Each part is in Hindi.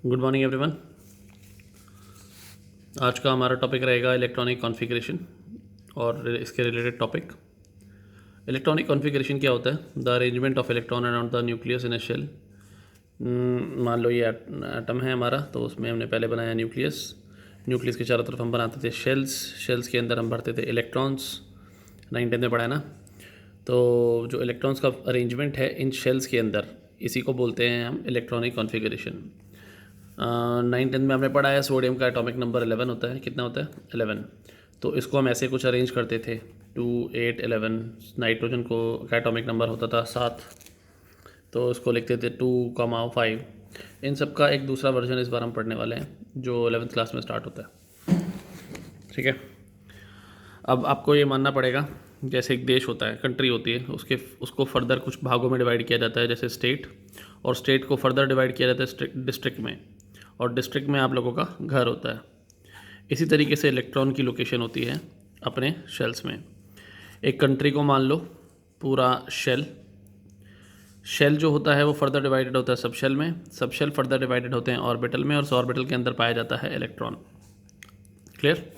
Good morning everyone. आज का हमारा टॉपिक रहेगा इलेक्ट्रॉनिक कॉन्फ़िगरेशन और इसके रिलेटेड टॉपिक। इलेक्ट्रॉनिक कॉन्फ़िगरेशन क्या होता है? The arrangement of electron around the nucleus in a shell. मान लो ये एटम है हमारा, तो उसमें हमने पहले बनाया न्यूक्लियस। न्यूक्लियस के चारों तरफ हम बनाते थे शेल्स। शेल्स के अंदर हम भरते थे इलेक्ट्रॉन्स। 9th में पढ़ा है ना। तो जो इलेक्ट्रॉन्स का अरेंजमेंट है इन शेल्स के अंदर, इसी को बोलते हैं हम इलेक्ट्रॉनिक कॉन्फ़िगरेशन। 9th में हमने पढ़ा है सोडियम का एटॉमिक नंबर 11 होता है। कितना होता है? 11। तो इसको हम ऐसे कुछ अरेंज करते थे 2, 8, 11। नाइट्रोजन को का एटॉमिक नंबर होता था 7, तो इसको लिखते थे 2, 5। इन सब का एक दूसरा वर्जन इस बार हम पढ़ने वाले हैं जो 11th क्लास में स्टार्ट होता है। ठीक है। अब आपको ये मानना पड़ेगा, जैसे एक देश होता है, कंट्री होती है, उसको फर्दर कुछ भागों में डिवाइड किया जाता है, जैसे स्टेट। और स्टेट को फर्दर डिवाइड किया जाता है डिस्ट्रिक्ट में, और डिस्ट्रिक्ट में आप लोगों का घर होता है। इसी तरीके से इलेक्ट्रॉन की लोकेशन होती है अपने शेल्स में। एक कंट्री को मान लो पूरा शेल जो होता है वो फर्दर डिवाइडेड होता है सब शेल में। सब शेल फर्दर डिवाइडेड होते हैं ऑर्बिटल में, और उस ऑर्बिटल के अंदर पाया जाता है इलेक्ट्रॉन। क्लियर?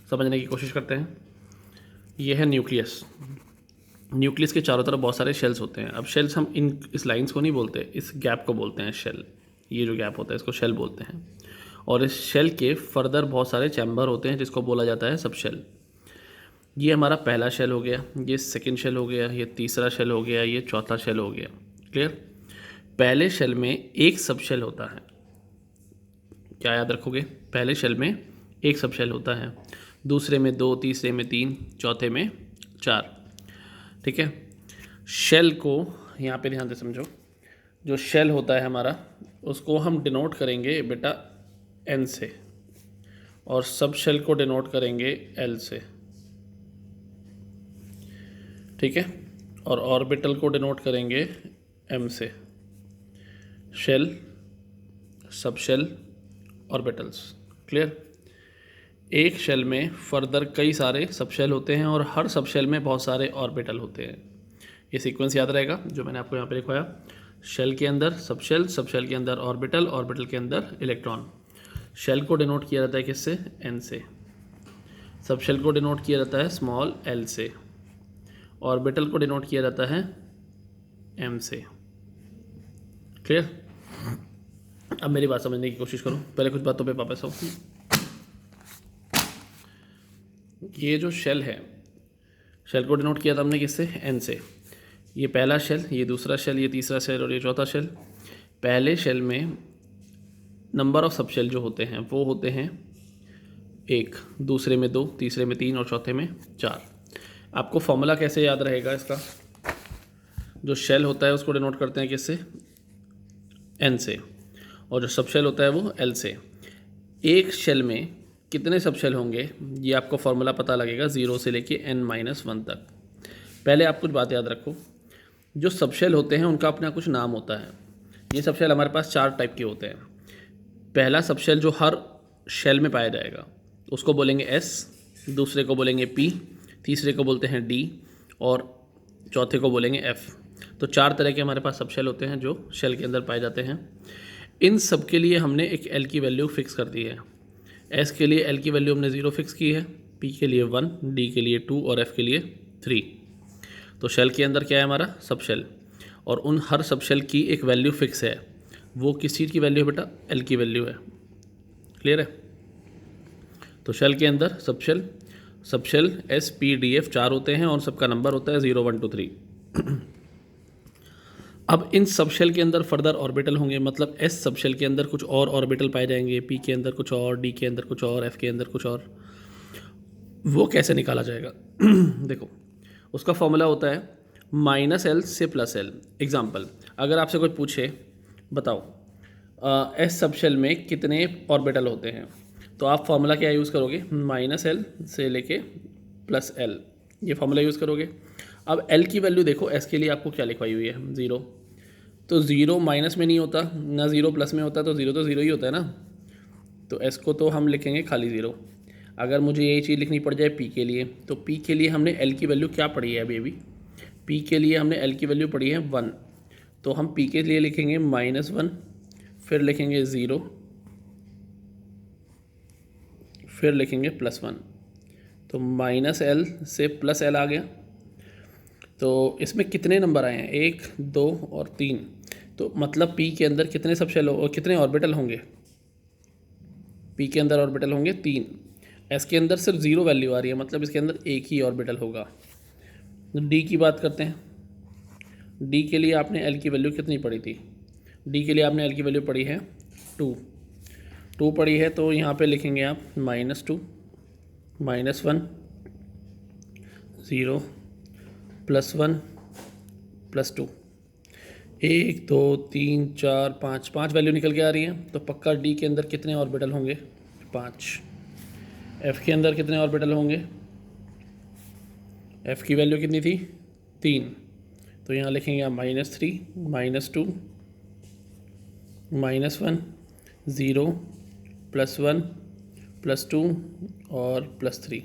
समझने की कोशिश करते हैं। ये है न्यूक्लियस। न्यूक्लियस के चारों तरफ बहुत सारे शेल्स होते हैं। अब शेल्स हम इस लाइंस को नहीं बोलते, इस गैप को बोलते हैं शेल। ये जो गैप होता है इसको शेल बोलते हैं। और इस शेल के फर्दर बहुत सारे चैम्बर होते हैं जिसको बोला जाता है सब शेल। ये हमारा पहला शेल हो गया, ये सेकंड शेल हो गया, ये तीसरा शेल हो गया, ये चौथा शेल हो गया। क्लियर? पहले शेल में एक सब शेल होता है। क्या याद रखोगे? पहले शेल में एक सब शेल होता है, दूसरे में 2, तीसरे में 3, चौथे में 4। ठीक है। शेल को यहाँ पे ध्यान से समझो। जो शेल होता है हमारा, उसको हम डिनोट करेंगे बेटा एन से, और सब शेल को डिनोट करेंगे एल से। ठीक है। और ऑर्बिटल को डिनोट करेंगे एम से। Shell, sub shell, orbitals. Clear? एक शेल में फर्दर कई सारे सब शेल होते हैं, और हर सब शेल में बहुत सारे ऑर्बिटल होते हैं। ये सीक्वेंस याद रहेगा जो मैंने आपको यहाँ पे लिखवाया। शेल के अंदर सब शेल के अंदर ऑर्बिटल, ऑर्बिटल के अंदर इलेक्ट्रॉन। शेल को डिनोट किया जाता है किससे? एन से। सब शेल को डिनोट किया जाता है स्मॉल एल से। ऑर्बिटल को डिनोट किया जाता है एम से। क्लियर? अब मेरी बात समझने की कोशिश करो, पहले कुछ बातों पे वापस आओ। ये जो शेल है, शेल को डिनोट किया था हमने किससे? एन से। ये पहला शेल, ये दूसरा शेल, ये तीसरा शेल और ये चौथा शेल। पहले शेल में नंबर ऑफ सब शेल जो होते हैं वो होते हैं 1, दूसरे में 2, तीसरे में 3 और चौथे में 4। आपको फॉर्मूला कैसे याद रहेगा इसका? जो शेल होता है उसको डिनोट करते हैं किससे? एन से। और जो सब शेल होता है वो एल से। एक शेल में कितने सब शेल होंगे ये आपको फॉर्मूला पता लगेगा 0 से लेके n-1 तक। पहले आप कुछ बात याद रखो। जो सब शेल होते हैं उनका अपना कुछ नाम होता है। ये सब शेल हमारे पास 4 टाइप के होते हैं। पहला सब शेल जो हर शेल में पाया जाएगा उसको बोलेंगे S, दूसरे को बोलेंगे P, तीसरे को बोलते हैं D, और चौथे को बोलेंगे F। तो 4 तरह के हमारे पास सब शेल होते हैं जो शेल के अंदर पाए जाते हैं। इन सब के लिए हमने एक L की वैल्यू फिक्स कर दी है। S के लिए L की वैल्यू हमने 0 फिक्स की है, P के लिए 1, D के लिए 2 और F के लिए 3। तो शेल के अंदर क्या है हमारा? सब शेल, और उन हर सब शेल की एक वैल्यू फिक्स है। वो किस चीज़ की वैल्यू है बेटा? L की वैल्यू है। क्लियर है? तो शेल के अंदर sub shell S, P, D, F 4 होते हैं, और सबका नंबर होता है 0, 1, 2, 3। अब इन सब शेल के अंदर फर्दर ऑर्बिटल होंगे, मतलब S सब शेल के अंदर कुछ और ऑर्बिटल पाए जाएंगे, P के अंदर कुछ और, D के अंदर कुछ और, F के अंदर कुछ और। वो कैसे निकाला जाएगा? देखो, उसका फॉर्मूला होता है -L से +L। एग्जाम्पल, अगर आपसे कोई पूछे बताओ S सब शेल में कितने ऑर्बिटल होते हैं, तो आप फॉर्मूला क्या यूज़ करोगे? -L से लेके +L, ये फॉर्मूला यूज़ करोगे। अब L की वैल्यू देखो, S के लिए आपको क्या लिखवाई हुई है? 0। तो 0 माइनस में नहीं होता ना, 0 प्लस में होता, तो 0 ही होता है ना। तो S को तो हम लिखेंगे खाली 0। अगर मुझे ये चीज़ लिखनी पड़ जाए P के लिए, तो P के लिए हमने L की वैल्यू क्या पढ़ी है अभी? P के लिए हमने L की वैल्यू पढ़ी है 1, तो हम P के लिए लिखेंगे -1, फिर लिखेंगे 0, फिर लिखेंगे +1। तो -l से +l आ गया। तो इसमें कितने नंबर आए हैं? 1, 2 और 3। तो मतलब P के अंदर कितने सब शेल और कितने ऑर्बिटल होंगे? P के अंदर ऑर्बिटल होंगे 3। S के अंदर सिर्फ 0 वैल्यू आ रही है, मतलब इसके अंदर एक ही ऑर्बिटल होगा। तो D की बात करते हैं। D के लिए आपने L की वैल्यू कितनी पढ़ी थी? D के लिए आपने L की वैल्यू पढ़ी है 2 पढ़ी है। तो यहाँ पे लिखेंगे आप -2, -1, 0, +1, +2। 1, 2, 3, 4, 5 वैल्यू निकल के आ रही हैं। तो पक्का D के अंदर कितने ऑर्बिटल होंगे? 5। F के अंदर कितने ऑर्बिटल होंगे? F की वैल्यू कितनी थी? 3। तो यहाँ लिखेंगे आप -3, -2, -1, 0, +1, +2 और +3।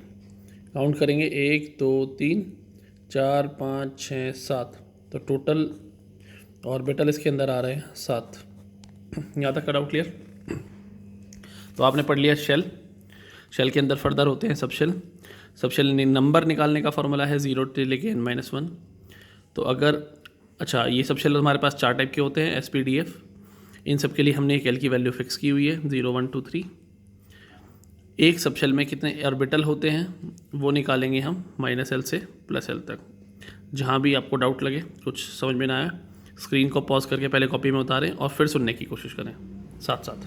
काउंट करेंगे 1, 2, 3, 4, 5, 6, 7। तो टोटल ऑर्बिटल इसके अंदर आ रहे हैं 7। यहाँ तक का डाउट क्लियर? तो आपने पढ़ लिया शेल के अंदर फर्दर होते हैं सब शेल नंबर निकालने का फॉर्मूला है 0 से लेके n-1। तो अगर अच्छा ये सब शेल हमारे पास 4 टाइप के होते हैं SPDF। इन सब के लिए हमने एक L की वैल्यू फिक्स की हुई है 0, 1, 2, 3। एक सब शेल में कितने ऑर्बिटल होते हैं वो निकालेंगे हम -L से +L तक। जहाँ भी आपको डाउट लगे, कुछ समझ में ना आया, स्क्रीन को पॉज करके पहले कॉपी में उतारें और फिर सुनने की कोशिश करें साथ साथ,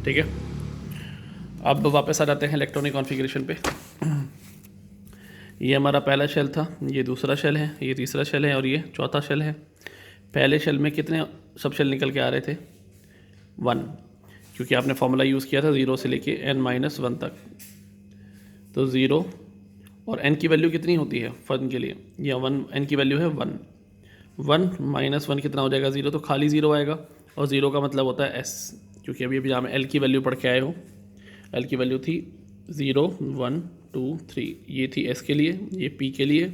ठीक है। अब वापस आ जाते हैं इलेक्ट्रॉनिक कॉन्फ़िगरेशन पे। ये हमारा पहला शेल था, ये दूसरा शेल है, ये तीसरा शेल है और ये चौथा शेल है। पहले शेल में कितने सब शेल निकल के आ रहे थे? 1, क्योंकि आपने फॉर्मूला यूज़ किया था 0 से लेके n-1 तक। तो 0 और n की वैल्यू कितनी होती है फन के लिए? या 1, n की वैल्यू है 1। 1 - 1 कितना हो जाएगा? 0। तो खाली 0 आएगा और 0 का मतलब होता है S, क्योंकि अभी आप L की वैल्यू पढ़ के आए हो। L की वैल्यू थी 0, 1, 2, 3। ये थी S के लिए, ये P के लिए,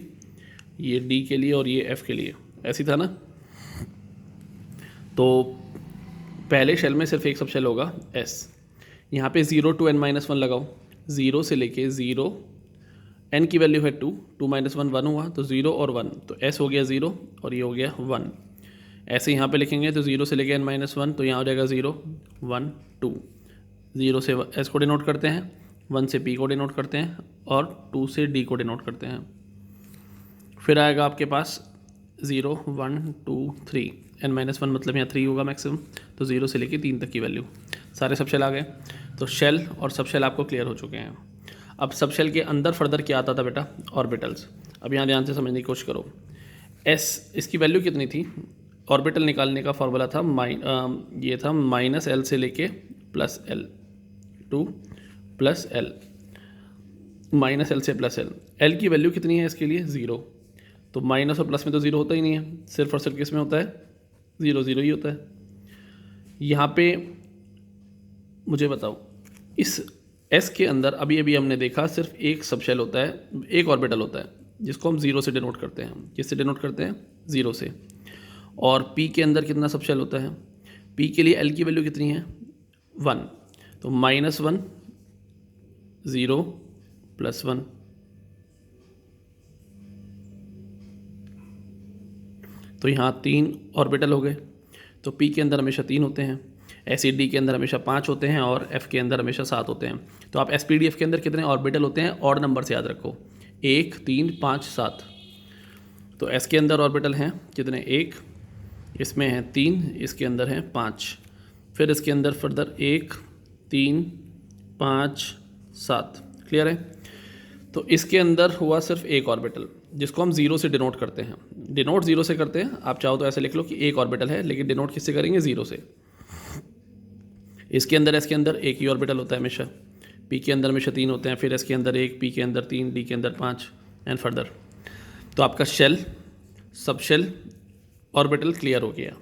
ये D के लिए और ये F के लिए। ऐसी था ना? तो पहले शेल में सिर्फ एक सब शेल होगा S। यहाँ पे 0 to n-1 लगाओ। 0 से लेके 0, n की वैल्यू है 2, 2 - 1 1 हुआ, तो 0 और 1, तो S हो गया 0 और ये हो गया 1। ऐसे यहाँ पे लिखेंगे तो 0 से लेके n-1, तो यहाँ हो जाएगा 0, 1, 2। 0 से S को डिनोट करते हैं, 1 से P को डिनोट करते हैं और 2 से D को डिनोट करते हैं। फिर आएगा आपके पास 0, 1, 2, 3। n-1 मतलब यहाँ 3 होगा मैक्सिमम, तो 0 से लेके 3 तक की वैल्यू। सारे सब शेल आ गए। तो शेल और सब शेल आपको क्लियर हो चुके हैं। अब सब शेल के अंदर फर्दर क्या आता था बेटा? ऑर्बिटल्स। अब यहाँ ध्यान से समझने की कोशिश करो। S इसकी वैल्यू कितनी थी? ऑर्बिटल निकालने का फॉर्मूला था ये था -L से लेके +L, 2 +L, -L से +L। L की वैल्यू कितनी है इसके लिए? 0। तो माइनस और प्लस में तो 0 होता ही नहीं है, सिर्फ और सिर्फ किस में होता है? 0, 0 ही होता है। यहाँ पे मुझे बताओ, इस S के अंदर अभी अभी हमने देखा सिर्फ एक सब शेल होता है, एक ऑर्बिटल होता है, जिसको हम 0 से डिनोट करते हैं। किससे डिनोट करते हैं? 0 से। और P के अंदर कितना सब शेल होता है? P के लिए L की वैल्यू कितनी है? 1। तो -1, 0, +1। तो यहाँ 3 ऑर्बिटल हो गए। तो P के अंदर हमेशा 3 होते हैं, ऐसे D के अंदर हमेशा 5 होते हैं और F के अंदर हमेशा 7 होते हैं। तो आप SPDF के अंदर कितने ऑर्बिटल होते हैं? ऑड नंबर से याद रखो, 1, 3, 5, 7। तो S के अंदर ऑर्बिटल हैं कितने? 1, इसमें हैं 3, इसके अंदर हैं 5, फिर इसके अंदर फर्दर 1, 3, 5, 7। क्लियर है? तो इसके अंदर हुआ सिर्फ एक ऑर्बिटल, जिसको हम 0 से डिनोट करते हैं। डिनोट 0 से करते हैं, आप चाहो तो ऐसे लिख लो कि एक ऑर्बिटल है, लेकिन डिनोट किससे करेंगे? 0 से। इसके अंदर, इसके अंदर एक ही ऑर्बिटल होता है हमेशा। P के अंदर हमेशा 3 होते हैं, फिर S के अंदर 1, P के अंदर 3, D के अंदर 5 एंड फर्दर। तो आपका shell, sub shell, orbital clear हो गया।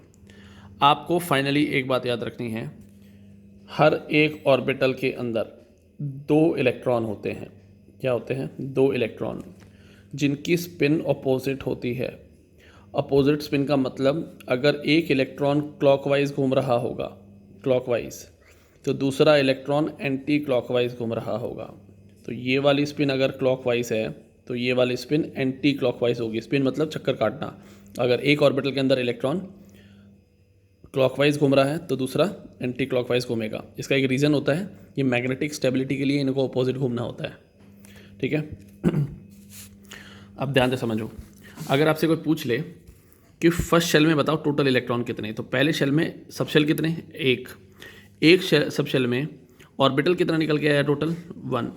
आपको फाइनली एक बात याद रखनी है, हर एक ऑर्बिटल के अंदर 2 इलेक्ट्रॉन होते हैं। क्या होते हैं? 2 इलेक्ट्रॉन, जिनकी स्पिन अपोजिट होती है। अपोजिट स्पिन का मतलब, अगर एक इलेक्ट्रॉन क्लॉकवाइज घूम रहा होगा क्लॉकवाइज, तो दूसरा इलेक्ट्रॉन एंटी क्लॉकवाइज घूम रहा होगा। तो ये वाली स्पिन अगर क्लॉकवाइज है तो ये वाली स्पिन एंटी क्लॉकवाइज होगी। स्पिन मतलब चक्कर काटना। अगर एक ऑर्बिटल के अंदर इलेक्ट्रॉन क्लॉकवाइज घूम रहा है तो दूसरा एंटी क्लॉकवाइज घूमेगा। इसका एक रीज़न होता है, ये मैग्नेटिक स्टेबिलिटी के लिए इनको अपोजिट घूमना होता है। ठीक है। अब ध्यान से समझो, अगर आपसे कोई पूछ ले कि फर्स्ट शेल में बताओ टोटल इलेक्ट्रॉन कितने, तो पहले शेल में सब शेल कितने, एक सब शेल में ऑर्बिटल कितना निकल के आया, टोटल 1।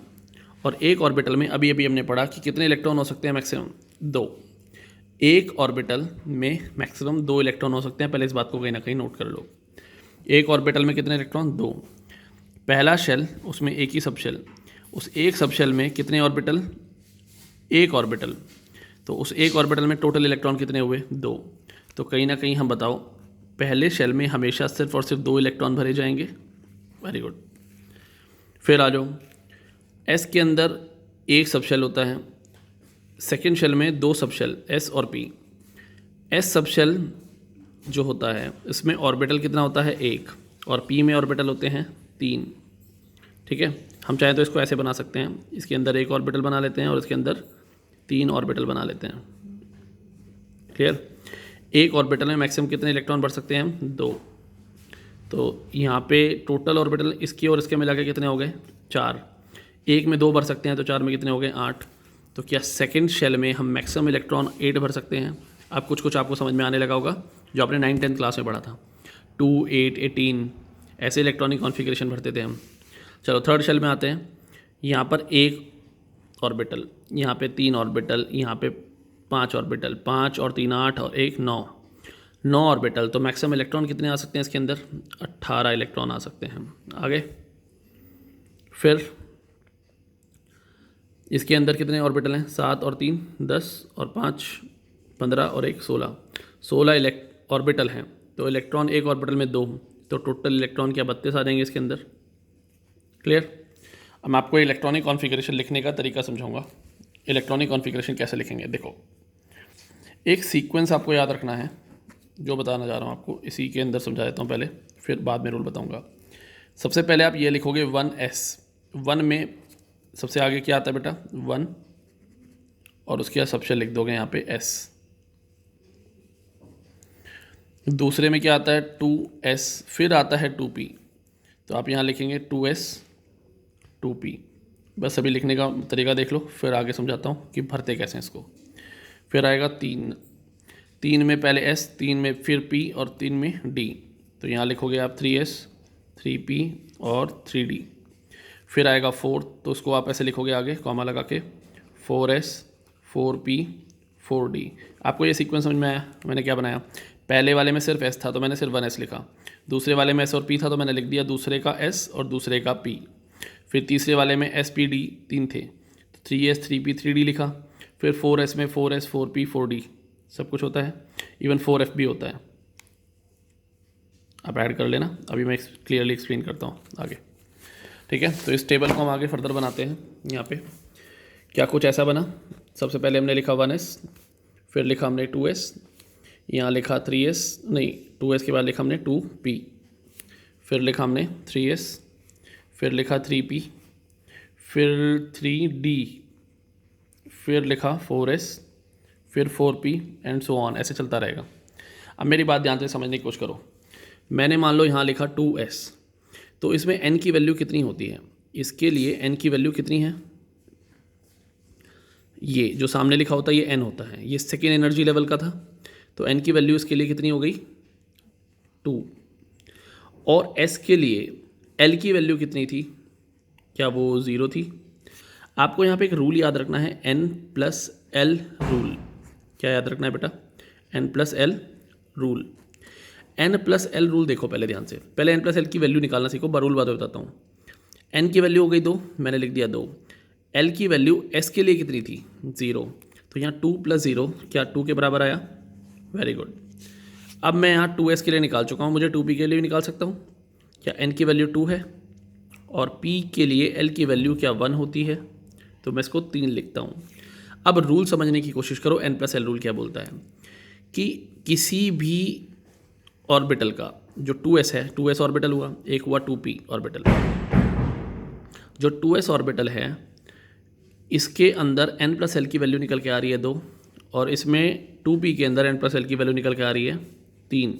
और एक ऑर्बिटल में अभी अभी हमने पढ़ा कि कितने इलेक्ट्रॉन हो सकते हैं, मैक्सिमम 2। एक ऑर्बिटल में मैक्सिमम 2 इलेक्ट्रॉन हो सकते हैं। पहले इस बात को कहीं ना कहीं नोट कर लो। एक ऑर्बिटल में कितने इलेक्ट्रॉन, 2। पहला शेल, उसमें एक ही सब शेल, उस एक सब शेल में कितने ऑर्बिटल, एक ऑर्बिटल, तो उस एक ऑर्बिटल में टोटल इलेक्ट्रॉन कितने हुए, 2। तो कहीं ना कहीं हम बताओ पहले शेल में हमेशा सिर्फ और सिर्फ 2 इलेक्ट्रॉन भरे जाएंगे। Very good. फिर आ जाओ, एस के अंदर एक सब शेल होता है, सेकेंड शेल में 2 सब शेल एस और पी। एस सब शेल जो होता है इसमें ऑर्बिटल कितना होता है, 1, और पी में ऑर्बिटल होते हैं 3। ठीक है। हम चाहें तो इसको ऐसे बना सकते हैं, इसके अंदर एक ऑर्बिटल बना लेते हैं और इसके अंदर 3 ऑर्बिटल बना लेते हैं। क्लियर। एक ऑर्बिटल में मैक्सिमम कितने इलेक्ट्रॉन भर सकते हैं हम, 2। तो यहाँ पे टोटल ऑर्बिटल इसके और इसके मिला के कितने हो गए, 4। एक में 2 भर सकते हैं तो 4 में कितने हो गए, 8। तो क्या सेकंड शेल में हम मैक्सिमम इलेक्ट्रॉन 8 भर सकते हैं। अब कुछ आपको समझ में आने लगा होगा जो आपने 9th-10th क्लास में पढ़ा था, 2, 8, 18 ऐसे इलेक्ट्रॉनिक कॉन्फ़िगरेशन भरते थे हम। चलो थर्ड शेल में आते हैं। यहाँ पर एक ऑर्बिटल, यहाँ पे 3 ऑर्बिटल, यहाँ पे 5 ऑर्बिटल, 5 और 3 8 और 1 9 ऑर्बिटल। तो मैक्सिमम इलेक्ट्रॉन कितने आ सकते हैं इसके अंदर, 18 इलेक्ट्रॉन आ सकते हैं। आगे फिर इसके अंदर कितने ऑर्बिटल हैं, 7 और 3 10 और 5 15 और 1 16 ऑर्बिटल हैं। तो इलेक्ट्रॉन एक ऑर्बिटल में 2, तो टोटल इलेक्ट्रॉन क्या 32 आ जाएंगे इसके अंदर। क्लियर। अब मैं आपको इलेक्ट्रॉनिक कॉन्फ़िगरेशन लिखने का तरीका समझाऊंगा। इलेक्ट्रॉनिक कॉन्फ़िगरेशन कैसे लिखेंगे, देखो एक सीक्वेंस आपको याद रखना है, जो बताना जा रहा हूँ आपको इसी के अंदर समझा देता हूँ पहले, फिर बाद में रूल बताऊँगा। सबसे पहले आप ये लिखोगे 1s। 1 में सबसे आगे क्या आता है बेटा, 1, और उसके बाद सबसे लिख दोगे यहाँ पे s। दूसरे में क्या आता है, 2s, फिर आता है 2p, तो आप यहाँ लिखेंगे 2s 2p। बस अभी लिखने का तरीका देख लो, फिर आगे समझाता हूँ कि भरते कैसे हैं इसको। फिर आएगा 3 में पहले s, 3 में फिर p और 3 में d, तो यहाँ लिखोगे आप 3s 3p और 3d। फिर आएगा 4, तो उसको आप ऐसे लिखोगे आगे कॉमा लगा के, 4s 4p 4d। आपको ये सीक्वेंस समझ में आया। मैंने क्या बनाया, पहले वाले में सिर्फ s था तो मैंने सिर्फ 1s लिखा, दूसरे वाले में s और p था तो मैंने लिख दिया दूसरे का s और दूसरे का p। फिर तीसरे वाले में s p d 3 थे, तो 3s 3p 3d लिखा। फिर 4s में 4s 4p 4d सब कुछ होता है, इवन 4f भी होता है, आप ऐड कर लेना। अभी मैं क्लियरली एक्सप्लेन करता हूँ आगे। ठीक है। तो इस टेबल को हम आगे फर्दर बनाते हैं। यहाँ पे क्या कुछ ऐसा बना, सबसे पहले हमने लिखा 1s, फिर लिखा हमने 2s, यहाँ लिखा 3s, नहीं 2s के बाद लिखा हमने 2p, फिर लिखा हमने 3s, फिर लिखा 3p, फिर 3d, फिर लिखा 4s, फिर 4p एंड सो ऑन, ऐसे चलता रहेगा। अब मेरी बात ध्यान से समझने की कोशिश करो। मैंने मान लो यहाँ लिखा 2s, तो इसमें n की वैल्यू कितनी होती है, इसके लिए n की वैल्यू कितनी है, ये जो सामने लिखा होता है ये n होता है, ये सेकेंड एनर्जी लेवल का था, तो n की वैल्यू इसके लिए कितनी हो गई 2। और s के लिए l की वैल्यू कितनी थी, क्या वो 0 थी। आपको यहाँ पे एक रूल याद रखना है, n+l रूल। क्या याद रखना है बेटा, n+l रूल। n+l रूल देखो पहले ध्यान से, पहले n+l की वैल्यू निकालना सीखो, रूल बाद में बताता हूँ। n की वैल्यू हो गई 2, मैंने लिख दिया 2। l की वैल्यू s के लिए कितनी थी, 0, तो यहाँ 2 + 0 क्या 2 के बराबर आया। Very good. अब मैं यहाँ 2s के लिए निकाल चुका हूँ, मुझे 2p के लिए भी निकाल सकता हूँ। क्या n की वैल्यू 2 है और p के लिए l की वैल्यू क्या 1 होती है, तो मैं इसको 3 लिखता हूँ। अब रूल समझने की कोशिश करो, n+l रूल क्या बोलता है कि किसी भी ऑर्बिटल का जो 2s है, 2s ऑर्बिटल हुआ, एक हुआ 2p ऑर्बिटल। जो 2s ऑर्बिटल है इसके अंदर n प्लस एल की वैल्यू निकल के आ रही है 2, और इसमें 2p के अंदर n प्लस एल की वैल्यू निकल के आ रही है 3।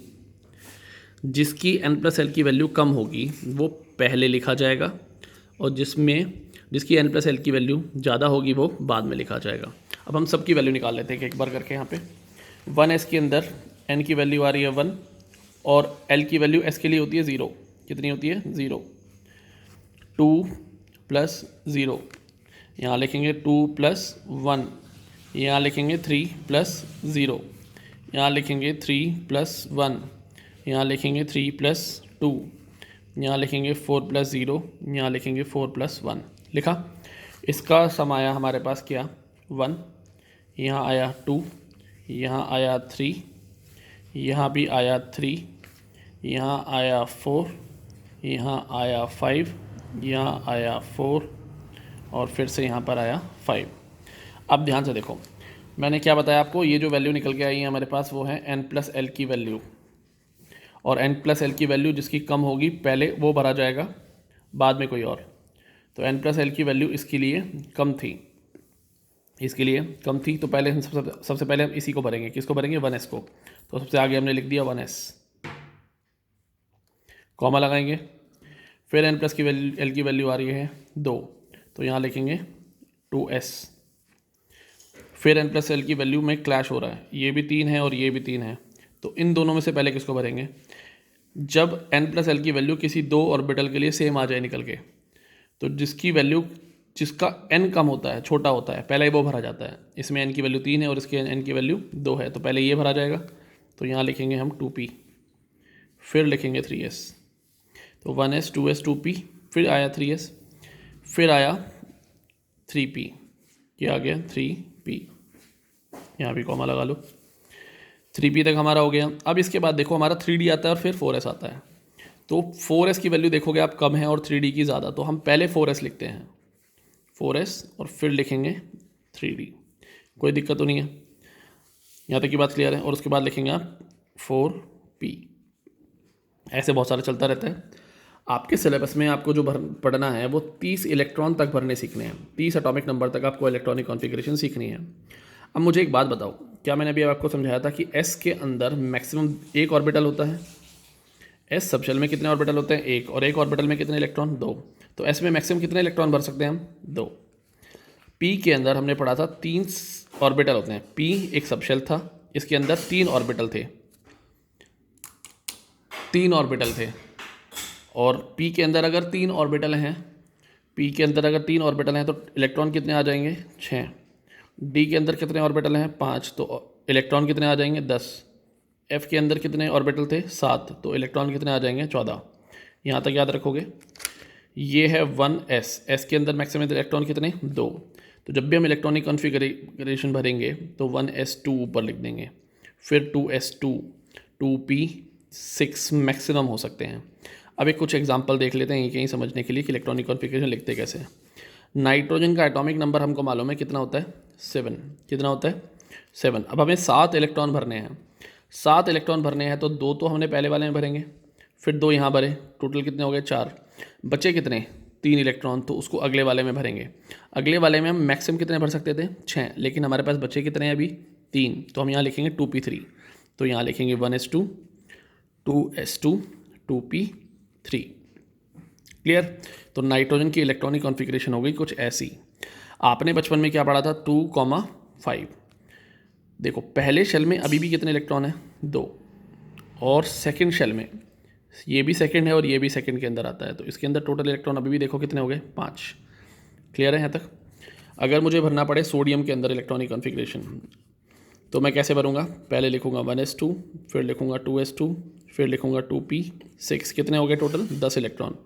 जिसकी n प्लस एल की वैल्यू कम होगी वो पहले लिखा जाएगा, और जिसकी n प्लस एल की वैल्यू ज़्यादा होगी वो बाद में लिखा जाएगा। अब हम सबकी वैल्यू निकाल लेते हैं एक बार करके। यहाँ पे 1s के अंदर n की वैल्यू आ रही है 1, और l की वैल्यू s के लिए होती है 0। कितनी होती है? 0। 2 प्लस 0, यहाँ लिखेंगे 2 प्लस 1, यहाँ लिखेंगे 3 प्लस 0, यहाँ लिखेंगे 3 प्लस 1, यहाँ लिखेंगे 3 प्लस 2, यहाँ लिखेंगे 4 प्लस 0, यहाँ लिखेंगे 4 प्लस 1। लिखा। इसका सम आया हमारे पास क्या? 1, यहाँ आया 2, यहाँ आया 3, यहाँ भी आया 3, यहाँ आया 4, यहाँ आया 5, यहाँ आया 4, और फिर से यहाँ पर आया 5। अब ध्यान से देखो, मैंने क्या बताया आपको, ये जो वैल्यू निकल के आई है हमारे पास वो है n प्लस एल की वैल्यू, और n प्लस एल की वैल्यू जिसकी कम होगी पहले वो भरा जाएगा, बाद में कोई और। तो n प्लस एल की वैल्यू इसके लिए कम थी, इसके लिए कम थी, तो पहले हम सबसे पहले हम इसी को भरेंगे। किसको भरेंगे? 1s को। तो सबसे आगे हमने लिख दिया 1s, कॉमा लगाएंगे। फिर n प्लस की वैल्यू एल की वैल्यू आ रही है 2, तो यहाँ लिखेंगे 2s। फिर n प्लस एल की वैल्यू में क्लैश हो रहा है, ये भी 3 है और ये भी 3 है, तो इन दोनों में से पहले किसको भरेंगे? जब n प्लस एल की वैल्यू किसी दो ऑर्बिटल के लिए सेम आ जाए निकल के, तो जिसका n कम होता है, छोटा होता है, पहले वो भरा जाता है। इसमें n की वैल्यू 3 है और इसके n की वैल्यू 2 है, तो पहले ये भरा जाएगा। तो यहाँ लिखेंगे हम 2p, फिर लिखेंगे 3s। तो 1s 2s 2p, फिर आया 3s, फिर आया 3p, क्या आ गया? 3p। यहाँ भी कॉमा लगा लो। 3p तक हमारा हो गया। अब इसके बाद देखो हमारा 3d आता है और फिर 4s आता है। तो 4s की वैल्यू देखोगे आप कम है और 3d की ज़्यादा, तो हम पहले 4s लिखते हैं, 4s, और फिर लिखेंगे 3d। कोई दिक्कत तो नहीं है, यहाँ तक की बात क्लियर है। और उसके बाद लिखेंगे आप 4p। ऐसे बहुत सारा चलता रहता है। आपके सिलेबस में आपको जो पढ़ना है वो 30 इलेक्ट्रॉन तक भरने सीखने हैं, 30 एटॉमिक नंबर तक आपको इलेक्ट्रॉनिक कॉन्फ़िगरेशन सीखनी है। अब मुझे एक बात बताओ, क्या मैंने अभी आपको समझाया था कि s के अंदर मैक्सिमम एक ऑर्बिटल होता है? s सबशेल में कितने ऑर्बिटल होते हैं? एक, और एक ऑर्बिटल में कितने इलेक्ट्रॉन? 2। तो s में मैक्सिमम कितने इलेक्ट्रॉन भर सकते हैं हम? 2। p के अंदर हमने पढ़ा था 3 ऑर्बिटल होते हैं। p एक सबशेल था, इसके अंदर 3 ऑर्बिटल थे, 3 ऑर्बिटल थे। और p के अंदर अगर 3 ऑर्बिटल हैं, p के अंदर अगर 3 ऑर्बिटल हैं तो इलेक्ट्रॉन कितने आ जाएंगे? 6। d के अंदर कितने ऑर्बिटल हैं? 5, तो इलेक्ट्रॉन कितने आ जाएंगे? 10। f के अंदर कितने ऑर्बिटल थे? 7, तो इलेक्ट्रॉन कितने आ जाएंगे? 14। यहाँ तक याद रखोगे। ये है 1s, s के अंदर मैक्सिमम इलेक्ट्रॉन कितने? 2। तो जब भी हम इलेक्ट्रॉनिक कॉन्फ़िगरेशन भरेंगे तो 1s2 ऊपर लिख देंगे, फिर 2s2, 2p, 6 मैक्सिमम हो सकते हैं। अब एक कुछ एग्जांपल देख लेते हैं कहीं समझने के लिए कि इलेक्ट्रॉनिक कॉन्फ़िगरेशन लिखते कैसे हैं। नाइट्रोजन का एटॉमिक नंबर हमको मालूम है कितना होता है? 7। कितना होता है? 7। अब हमें 7 इलेक्ट्रॉन भरने हैं। 7 इलेक्ट्रॉन भरने हैं तो 2 तो हमने पहले वाले में भरेंगे, फिर 2 यहाँ भरे, टोटल कितने हो गए? 4। बचे कितने? 3 इलेक्ट्रॉन, तो उसको अगले वाले में भरेंगे। अगले वाले में हम मैक्सिमम कितने भर सकते थे? 6, लेकिन हमारे पास बचे कितने हैं अभी? 3, तो हम यहाँ लिखेंगे 2p3। तो यहाँ लिखेंगे 1s2, 2s2, 2p3। क्लियर? तो नाइट्रोजन की इलेक्ट्रॉनिक कॉन्फ़िगरेशन हो गई कुछ ऐसी। आपने बचपन में क्या पढ़ा था? 2,5। देखो पहले शेल में अभी भी कितने इलेक्ट्रॉन हैं? 2, और सेकंड शेल में ये भी सेकंड है और ये भी सेकंड के अंदर आता है, तो इसके अंदर टोटल इलेक्ट्रॉन अभी भी देखो कितने हो गए? 5। क्लियर है यहाँ तक? अगर मुझे भरना पड़े सोडियम के अंदर इलेक्ट्रॉनिक कॉन्फ़िगरेशन, तो मैं कैसे भरूँगा? पहले लिखूँगा 1s2, फिर लिखूँगा 2s2, फिर लिखूँगा 2p6। कितने हो गए टोटल? 10 इलेक्ट्रॉन।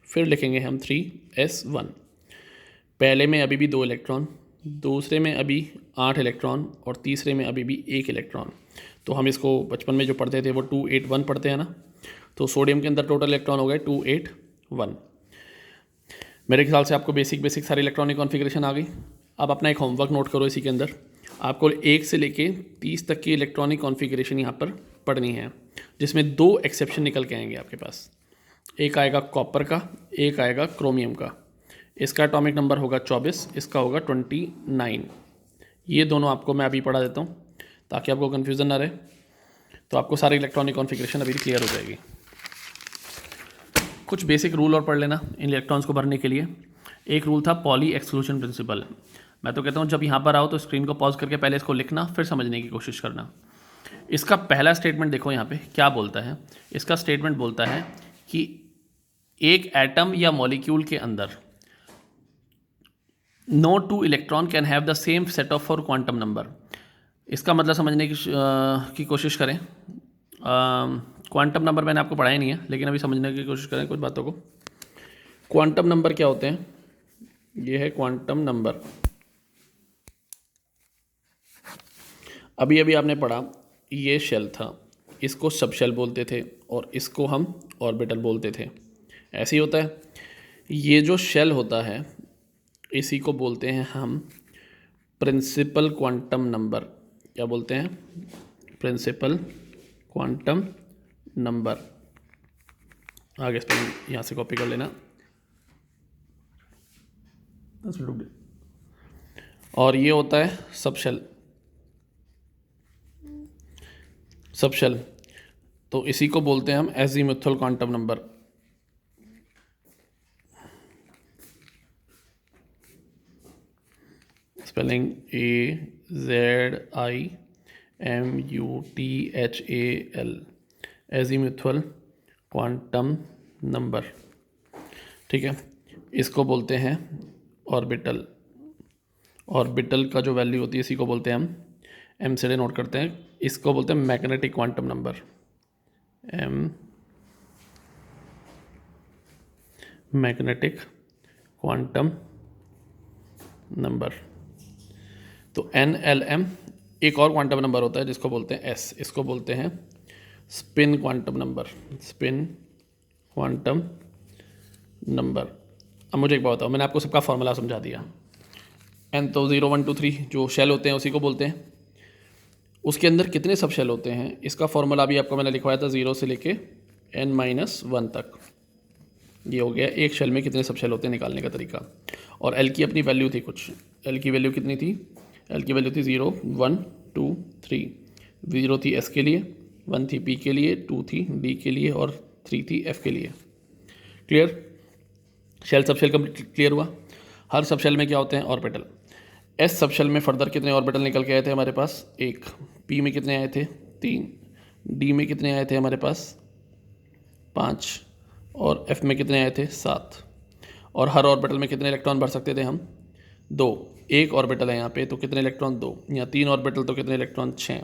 फिर लिखेंगे हम 3s1। पहले में अभी भी 2 इलेक्ट्रॉन, दूसरे में अभी 8 इलेक्ट्रॉन, और तीसरे में अभी भी 1 इलेक्ट्रॉन। तो हम इसको बचपन में जो पढ़ते थे वो 281 पढ़ते हैं ना। तो सोडियम के अंदर टोटल इलेक्ट्रॉन हो गए 281। मेरे ख्याल से आपको बेसिक सारी इलेक्ट्रॉनिक कॉन्फ़िगरेशन आ गई। अब अपना एक होमवर्क नोट करो इसी के अंदर। आपको 1 से लेके 30 तक की इलेक्ट्रॉनिक कॉन्फ़िगरेशन यहाँ पर पढ़नी है, जिसमें 2 एक्सेप्शन निकल के आएंगे आपके पास। एक आएगा कॉपर का, एक आएगा क्रोमियम का। इसका एटॉमिक नंबर होगा 24, इसका होगा 29। ये दोनों आपको मैं अभी पढ़ा देता हूँ ताकि आपको कन्फ्यूज़न ना रहे। तो आपको सारी इलेक्ट्रॉनिक कॉन्फ़िगरेशन अभी क्लियर हो जाएगी। कुछ बेसिक रूल और पढ़ लेना इन इलेक्ट्रॉन्स को भरने के लिए। एक रूल था पॉली एक्सक्लूजन प्रिंसिपल। मैं तो कहता हूँ जब यहाँ पर आओ तो स्क्रीन को पॉज करके पहले इसको लिखना, फिर समझने की कोशिश करना। इसका पहला स्टेटमेंट देखो यहाँ पे क्या बोलता है। इसका स्टेटमेंट बोलता है कि एक एटम या मॉलिक्यूल के अंदर no two electron can have the same set of four quantum number. इसका मतलब समझने की कोशिश करें। क्वांटम नंबर मैंने आपको पढ़ाया नहीं है, लेकिन अभी समझने की कोशिश करें कुछ बातों को। क्वांटम नंबर क्या होते हैं? ये है क्वांटम नंबर। अभी अभी आपने पढ़ा, ये शेल था, इसको सब शेल बोलते थे और इसको हम ऑर्बिटल बोलते थे। ऐसे ही होता है। ये जो शेल होता है इसी को बोलते हैं हम प्रिंसिपल क्वांटम नंबर। क्या बोलते हैं? Principal quantum number. आगे स्पेलिंग यहाँ से कॉपी कर लेना। और ये होता है सब शेल। सब शेल तो इसी को बोलते हैं हम azimuthal quantum number. Spelling AZIMUTHAL, azimuthal quantum number. ठीक है, इसको बोलते हैं ऑर्बिटल। ऑर्बिटल का जो वैल्यू होती है इसी को बोलते हैं हम, एम से नोट करते हैं, इसको बोलते हैं magnetic quantum number. M magnetic quantum number. तो NLM एक और क्वांटम नंबर होता है जिसको बोलते हैं S, इसको बोलते हैं spin quantum number. Spin quantum number. अब मुझे एक बात बताओ, मैंने आपको सबका फॉर्मूला समझा दिया। N तो 0 1 2 3 जो शेल होते हैं उसी को बोलते हैं। उसके अंदर कितने सब शेल होते हैं इसका फॉर्मूला भी आपको मैंने लिखवाया था, 0 से लेके N-1 तक। ये हो गया एक शेल में कितने सब शेल होते हैं निकालने का तरीका। और L की अपनी वैल्यू थी कुछ। L की वैल्यू कितनी थी? L की वैल्यू थी 0 1 2 3। 0 थी S के लिए, 1 थी P के लिए, 2 थी D के लिए और 3 थी F के लिए। क्लियर? शेल सब शेल का क्लियर हुआ। हर सब शेल में क्या होते हैं? ऑर्बिटल। S सब शेल में फर्दर कितने ऑर्बिटल निकल के आए थे हमारे पास? 1। P में कितने आए थे? 3। D में कितने आए थे हमारे पास? 5। और F में कितने आए थे? 7। और हर ऑर्बिटल में कितने इलेक्ट्रॉन भर सकते थे हम? 2। एक ऑर्बिटल है यहाँ पे तो कितने इलेक्ट्रॉन? 2। यहाँ 3 ऑर्बिटल तो कितने इलेक्ट्रॉन? 6।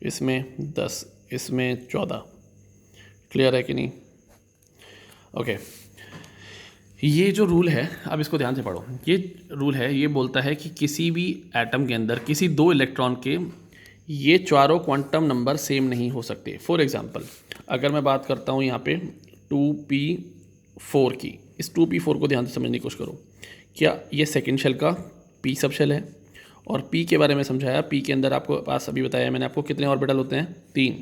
इसमें 10, इसमें 14। क्लियर है कि नहीं? ओके। ये जो रूल है, अब इसको ध्यान से पढ़ो। ये रूल है, ये बोलता है कि किसी भी एटम के अंदर किसी 2 इलेक्ट्रॉन के ये चारों क्वांटम नंबर सेम नहीं हो सकते। फॉर एग्जांपल अगर मैं बात करता हूँ यहाँ पे 2p4 की, इस 2p4 को ध्यान से समझने की कोशिश करो। क्या ये सेकंड शेल का p सब शेल है? और p के बारे में समझाया। p के अंदर आपको पास अभी बताया मैंने आपको कितने ऑर्बिटल होते हैं? 3।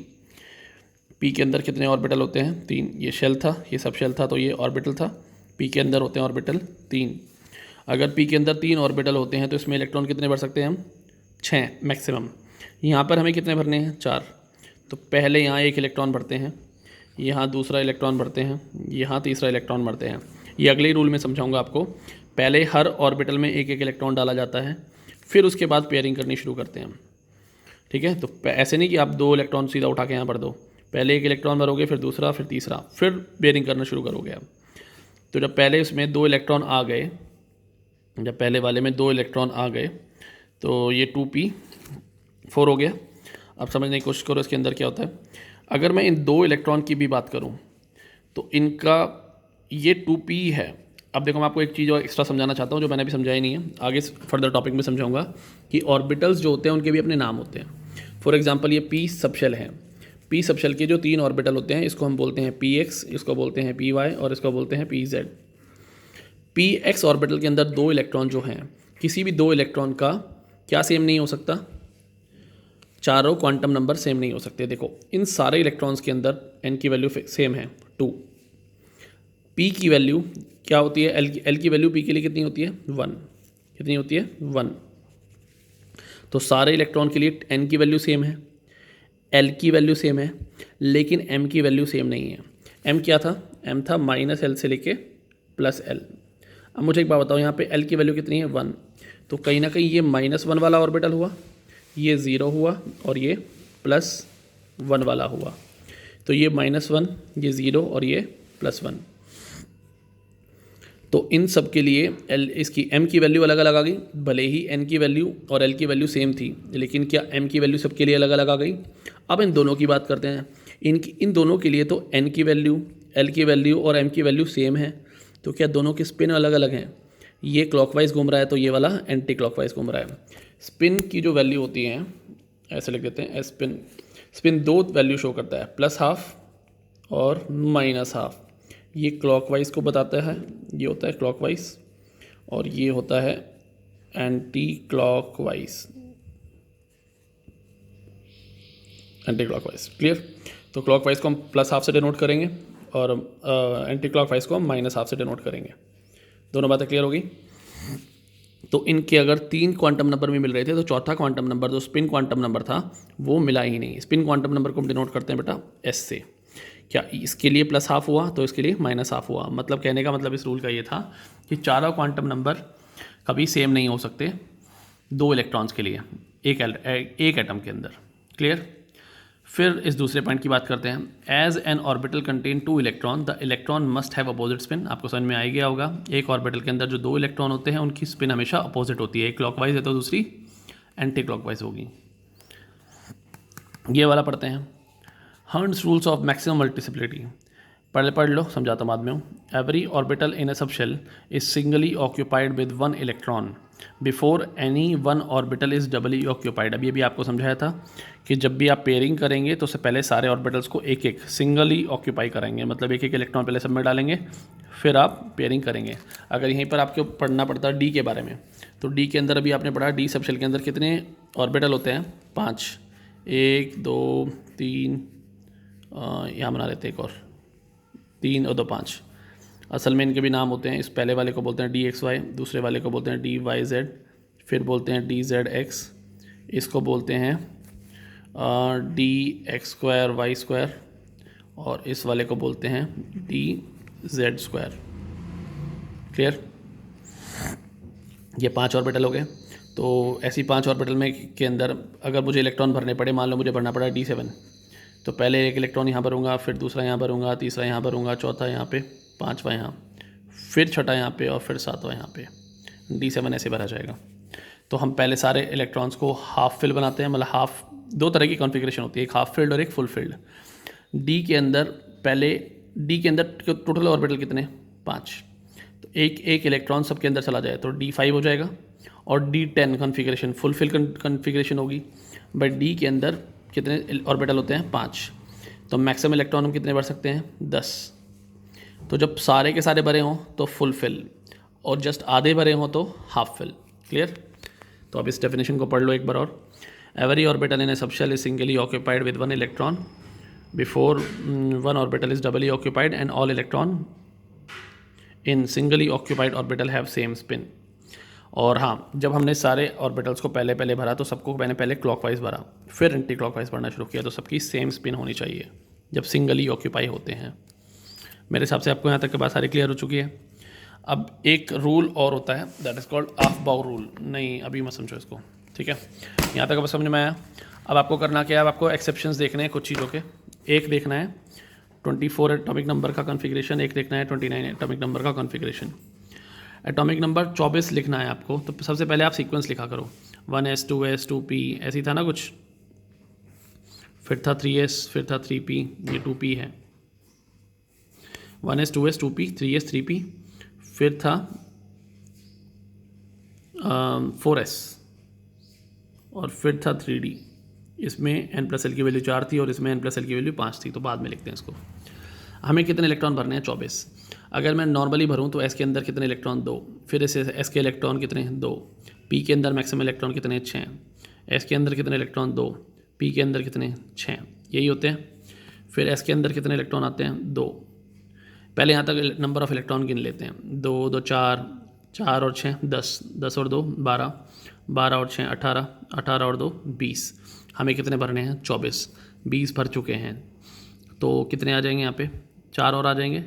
p के अंदर कितने ऑर्बिटल होते हैं? 3। ये शेल था, ये सब शेल था, तो ये ऑर्बिटल था। p के अंदर होते हैं ऑर्बिटल 3। अगर p के अंदर 3 ऑर्बिटल होते हैं तो इसमें इलेक्ट्रॉन कितने भर सकते हैं हम? 6 मैक्सिमम। यहाँ पर हमें कितने भरने हैं? 4। तो पहले यहाँ एक इलेक्ट्रॉन भरते हैं, यहाँ दूसरा इलेक्ट्रॉन भरते हैं, यहाँ तीसरा इलेक्ट्रॉन भरते हैं। ये अगले ही रूल में समझाऊंगा आपको। पहले हर ऑर्बिटल में एक एक इलेक्ट्रॉन डाला जाता है, फिर उसके बाद पेयरिंग करनी शुरू करते हैं। ठीक है, तो ऐसे नहीं कि आप 2 इलेक्ट्रॉन सीधा उठा के यहाँ भर दो। पहले एक इलेक्ट्रॉन भरोगे, फिर दूसरा, फिर तीसरा, फिर पेयरिंग करना शुरू करोगे आप। तो जब पहले उसमें 2 इलेक्ट्रॉन आ गए, जब पहले वाले में 2 इलेक्ट्रॉन आ गए तो ये 2p4 हो गया। अब समझने की कोशिश करो इसके अंदर क्या होता है। अगर मैं इन 2 इलेक्ट्रॉन की भी बात करूं तो इनका ये 2p है। अब देखो मैं आपको एक चीज़ और एक्स्ट्रा समझाना चाहता हूं जो मैंने अभी समझाई नहीं है, आगे फर्दर टॉपिक में समझाऊंगा कि ऑर्बिटल्स जो होते हैं उनके भी अपने नाम होते हैं। फॉर एग्जांपल ये p सबशेल है। p सबशेल के जो 3 ऑर्बिटल होते हैं इसको हम बोलते हैं px, इसको बोलते हैं py और इसको बोलते हैं pz। px ऑर्बिटल के अंदर 2 इलेक्ट्रॉन जो हैं, किसी भी 2 इलेक्ट्रॉन का क्या सेम नहीं हो सकता? चारों क्वांटम नंबर सेम नहीं हो सकते। देखो इन सारे इलेक्ट्रॉन्स के अंदर n की वैल्यू सेम है 2, p की वैल्यू क्या होती है, l की वैल्यू p के लिए कितनी होती है 1, कितनी होती है 1। तो सारे इलेक्ट्रॉन के लिए n की वैल्यू सेम है, l की वैल्यू सेम है, लेकिन m की वैल्यू सेम नहीं है। m क्या था, m था -l से लेके +l। अब मुझे एक बात बताओ, यहाँ पे l की वैल्यू कितनी है 1, तो कहीं ना कहीं ये -1 वाला ऑर्बिटल हुआ, ये 0 हुआ और ये +1 वाला हुआ। तो ये -1, ये 0 और ये +1। तो इन सब के लिए l इसकी m की वैल्यू अलग अलग आ गई, भले ही n की वैल्यू और l की वैल्यू सेम थी, लेकिन क्या m की वैल्यू सबके लिए अलग अलग आ गई। अब इन दोनों की बात करते हैं। इन दोनों के लिए तो n की वैल्यू, l की वैल्यू और m की वैल्यू सेम है, तो क्या दोनों के स्पिन अलग अलग हैं। ये क्लॉकवाइज घूम रहा है तो ये वाला एंटी क्लॉकवाइज घूम रहा है। स्पिन की जो वैल्यू होती है, ऐसे लिख देते हैं स्पिन। स्पिन दो वैल्यू शो करता है, +½ और -½ ये क्लॉकवाइज को बताता है, ये होता है क्लॉकवाइज और ये होता है anti clockwise, anti clockwise. Clear. तो क्लॉकवाइज को हम +½ से डिनोट करेंगे और एंटी क्लॉकवाइज को हम -½ से डिनोट करेंगे। दोनों बातें क्लियर होगी। तो इनके अगर 3 क्वांटम नंबर भी मिल रहे थे तो चौथा क्वांटम नंबर जो स्पिन क्वांटम नंबर था वो मिला ही नहीं। स्पिन क्वांटम नंबर को हम डिनोट करते हैं बेटा S से। क्या इसके लिए +½ हुआ तो इसके लिए -½ हुआ। मतलब कहने का मतलब इस रूल का ये था कि चारों क्वांटम नंबर कभी सेम नहीं हो सकते 2 इलेक्ट्रॉन्स के लिए एक एटम के अंदर। क्लियर। फिर इस दूसरे पॉइंट की बात करते हैं। As an orbital contain 2 electron the electron must have opposite spin. आपको समझ में आ गया होगा, एक ऑर्बिटल के अंदर जो 2 इलेक्ट्रॉन होते हैं उनकी स्पिन हमेशा अपोजिट होती है, एक क्लॉकवाइज है तो दूसरी एंटी क्लॉकवाइज होगी। ये वाला पढ़ते हैं, hertz rules of maximum multiplicity. पढ़ लो, समझाता हूँ बाद में हूँ। Every orbital in a sub shell is singly occupied with 1 electron before any 1 orbital is doubly occupied. अभी आपको समझाया था कि जब भी आप पेयरिंग करेंगे तो उससे पहले सारे ऑर्बिटल्स को एक एक सिंगली ऑक्यूपाई कराएंगे, मतलब एक एक इलेक्ट्रॉन पहले सब में डालेंगे फिर आप पेयरिंग करेंगे। अगर यहीं पर आपको पढ़ना पड़ता है डी के बारे में, तो डी के अंदर अभी आपने पढ़ा डी सब शेल के अंदर कितने ऑर्बिटल होते हैं 5, 1 2 3, यहाँ बना लेते एक और 3 और 2 5। असल में इनके भी नाम होते हैं। इस पहले वाले को बोलते हैं DXY, दूसरे वाले को बोलते हैं DYZ, फिर बोलते हैं DZX, इसको बोलते हैं DX²Y² और इस वाले को बोलते हैं DZ²। क्लियर। ये 5 ऑर्बिटल हो गए। तो ऐसी 5 ऑर्बिटल में के अंदर अगर मुझे इलेक्ट्रॉन भरने पड़े, मान लो मुझे भरना पड़ा D7, तो पहले एक इलेक्ट्रॉन यहाँ भरूँगा, फिर दूसरा यहाँ भरूँगा, तीसरा यहाँ भरूँगा, चौथा यहाँ पे, 5वां यहाँ, फिर छठा यहाँ पे और फिर 7वां यहाँ पे। D7 ऐसे भरा जाएगा। तो हम पहले सारे इलेक्ट्रॉन्स को हाफ फिल बनाते हैं, मतलब हाफ, 2 तरह की कॉन्फ़िगरेशन होती है, एक हाफ फिल्ड और एक फुल फिल्ड। डी के अंदर टोटल ऑर्बिटल कितने 5, तो एक इलेक्ट्रॉन सबके अंदर चला जाए तो D5 हो जाएगा और D10 configuration full fill configuration होगी। बट डी के अंदर कितने ऑर्बिटल होते हैं 5, तो मैक्सिमम इलेक्ट्रॉन हम कितने भर सकते हैं 10। तो जब सारे के सारे भरे हों तो फुल फिल और जस्ट आधे भरे हों तो हाफ फिल। क्लियर। तो अब इस डेफिनेशन को पढ़ लो एक बार और। Every orbital in a subshell is singly occupied with 1 electron before 1 orbital is doubly occupied and all electron in singly occupied orbital have same spin. और हाँ, जब हमने सारे ऑर्बिटल्स को पहले भरा तो सबको मैंने पहले क्लॉकवाइज भरा, फिर एंटी क्लॉकवाइज भरना शुरू किया, तो सबकी सेम स्पिन होनी चाहिए जब सिंगली ऑक्यूपाई होते हैं। मेरे हिसाब से आपको यहाँ तक के बात सारी क्लियर हो चुकी है। अब एक रूल और होता है, that is called Aufbau rule. नहीं, अभी मत समझो इसको, ठीक है। यहाँ तक अब समझ में आया। अब आपको करना क्या है, अब आपको एक्सेप्शंस देखने हैं कुछ चीज़ों के। एक देखना है 24 एटॉमिक नंबर का कॉन्फ़िगरेशन, एक देखना है 29 एटॉमिक नंबर का कॉन्फ़िगरेशन। एटॉमिक नंबर 24 लिखना है आपको, तो सबसे पहले आप सीक्वेंस लिखा करो, 1s 2s 2p, ऐसी था ना कुछ, फिर था 3s, फिर था 3p, ये 2p है, 1s 2s 2p 3s 3p, फिर था 4s और फिर था 3d। इसमें n+l की वैल्यू 4 थी और इसमें n+l की वैल्यू 5 थी, तो बाद में लिखते हैं इसको। हमें कितने इलेक्ट्रॉन भरने हैं 24। अगर मैं नॉर्मली भरूं तो s के अंदर कितने इलेक्ट्रॉन 2, फिर इस s के इलेक्ट्रॉन कितने 2, p के अंदर मैक्सिमम इलेक्ट्रॉन कितने 6, s के अंदर कितने इलेक्ट्रॉन 2, पी के अंदर कितने 6 यही होते हैं। फिर एस के अंदर कितने इलेक्ट्रॉन आते हैं 2। पहले यहाँ तक नंबर ऑफ़ इलेक्ट्रॉन गिन लेते हैं। 2 2 4, 4 और 6 10, 10 और 2 12, 12 और 6 18, 18 और 2 20। हमें कितने भरने हैं 24, 20 भर चुके हैं। तो कितने आ जाएंगे यहाँ पे 4 और आ जाएंगे।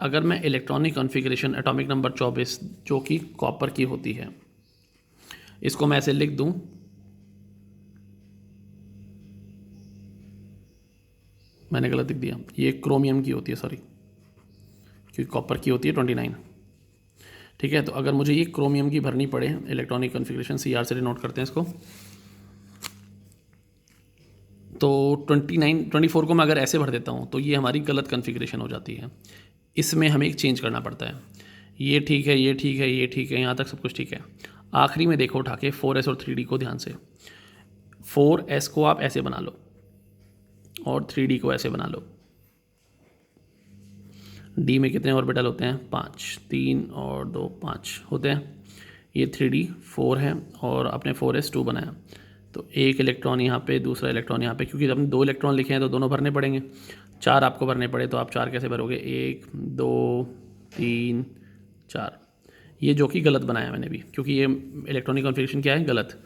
अगर मैं इलेक्ट्रॉनिक कॉन्फ़िगरेशन एटॉमिक नंबर 24 जो कि कॉपर की होती है, इसको मैं ऐसे लिख दूँ, मैंने गलत लिख दिया, ये क्रोमियम की होती है, सॉरी, क्योंकि कॉपर की होती है 29। ठीक है, तो अगर मुझे ये क्रोमियम की भरनी पड़े इलेक्ट्रॉनिक कॉन्फ़िगरेशन, CR से डिनोट करते हैं इसको, तो 24 को मैं अगर ऐसे भर देता हूँ तो ये हमारी गलत कॉन्फ़िगरेशन हो जाती है। इसमें हमें एक चेंज करना पड़ता है। ये ठीक है, ये ठीक है, ये ठीक है, यहाँ तक सब कुछ ठीक है। आखिरी में देखो उठा के 4s और 3d को ध्यान से, 4s को आप ऐसे बना लो और 3d को ऐसे बना लो। d में कितने ऑर्बिटल होते हैं 5, 3 और 2 5 होते हैं। ये 3d 4 है और अपने 4s 2 बनाया, तो एक इलेक्ट्रॉन यहाँ पे, दूसरा इलेक्ट्रॉन यहाँ पे, क्योंकि जब 2 इलेक्ट्रॉन लिखे हैं तो दोनों भरने पड़ेंगे। 4 आपको भरने पड़े तो आप 4 कैसे भरोगे, 1 2 3 4। ये जो कि गलत बनाया मैंने भी, क्योंकि ये इलेक्ट्रॉनिक कॉन्फ़िगरेशन क्या है गलत।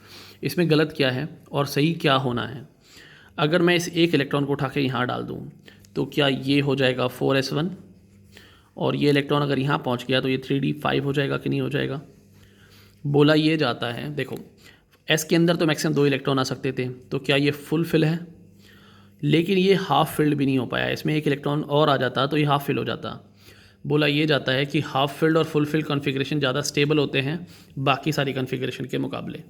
इसमें गलत क्या है और सही क्या होना है। अगर मैं इस एक इलेक्ट्रॉन को उठा के यहाँ डाल दूँ तो क्या ये हो जाएगा 4s1, और ये इलेक्ट्रॉन अगर यहाँ पहुँच गया तो ये 3d 5 हो जाएगा कि नहीं हो जाएगा। बोला ये जाता है, देखो एस के अंदर तो मैक्सिमम 2 इलेक्ट्रॉन आ सकते थे, तो क्या ये फुल फिल है, लेकिन ये हाफ फिल्ड भी नहीं हो पाया। इसमें एक इलेक्ट्रॉन और आ जाता तो ये हाफ फिल हो जाता। बोला ये जाता है कि हाफ फिल्ड और फुल फिल्ड कॉन्फ़िगरेशन ज़्यादा स्टेबल होते हैं बाकी सारी कॉन्फ़िगरेशन के मुकाबले।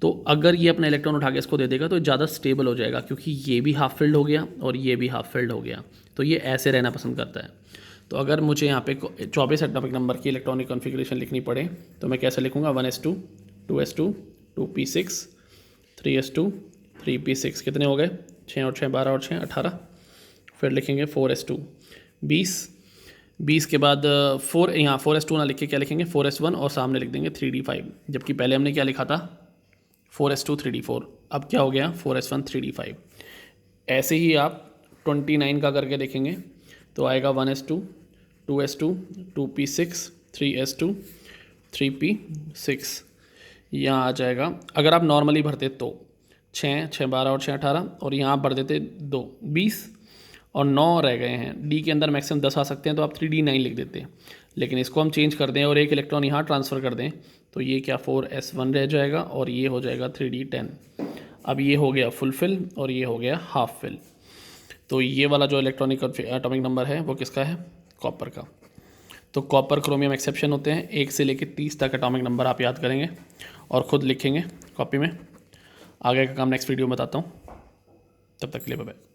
तो अगर ये अपना इलेक्ट्रॉन उठा के इसको दे देगा तो ज़्यादा स्टेबल हो जाएगा, क्योंकि ये भी हाफ फिल्ड हो गया और ये भी हाफ फिल्ड हो गया, तो ये ऐसे रहना पसंद करता है। तो अगर मुझे यहाँ पे 24 एटॉमिक नंबर की इलेक्ट्रॉनिक कॉन्फ़िगरेशन लिखनी पड़े तो मैं कैसे लिखूँगा, 1s2, 2s2, 2p6, 3s2, 3p6, कितने हो गए 6 और 6 12 और 6 18। फिर लिखेंगे 4s2 20 के बाद 4, यहाँ 4s2 ना लिख के क्या लिखेंगे 4s1 और सामने लिख देंगे 3d5, जबकि पहले हमने क्या लिखा था 4s2 3d4, अब क्या हो गया 4s1 3d5। ऐसे ही आप 29 का करके देखेंगे तो आएगा 1s2, 2s2, 2p6, 3s2, 3p6, यहाँ आ जाएगा। अगर आप नॉर्मली भरते तो 6 6 12 और 6 18, और यहाँ आप भर देते 2 20 और 9 रह गए हैं। डी के अंदर मैक्सिमम 10 आ सकते हैं तो आप 3d9 लिख देते, लेकिन इसको हम चेंज कर दें और एक इलेक्ट्रॉन यहाँ ट्रांसफ़र कर दें तो ये क्या 4s1 रह जाएगा और ये हो जाएगा 3d10। अब ये हो गया फुल फिल और ये हो गया हाफ फिल। तो ये वाला जो इलेक्ट्रॉनिक एटॉमिक नंबर है वो किसका है, कॉपर का। तो कॉपर क्रोमियम एक्सेप्शन होते हैं। 1 से लेकर 30 तक एटॉमिक नंबर आप याद करेंगे और ख़ुद लिखेंगे कॉपी में। आगे का काम नेक्स्ट वीडियो में बताता हूँ, तब तक के लिए बाय बाय।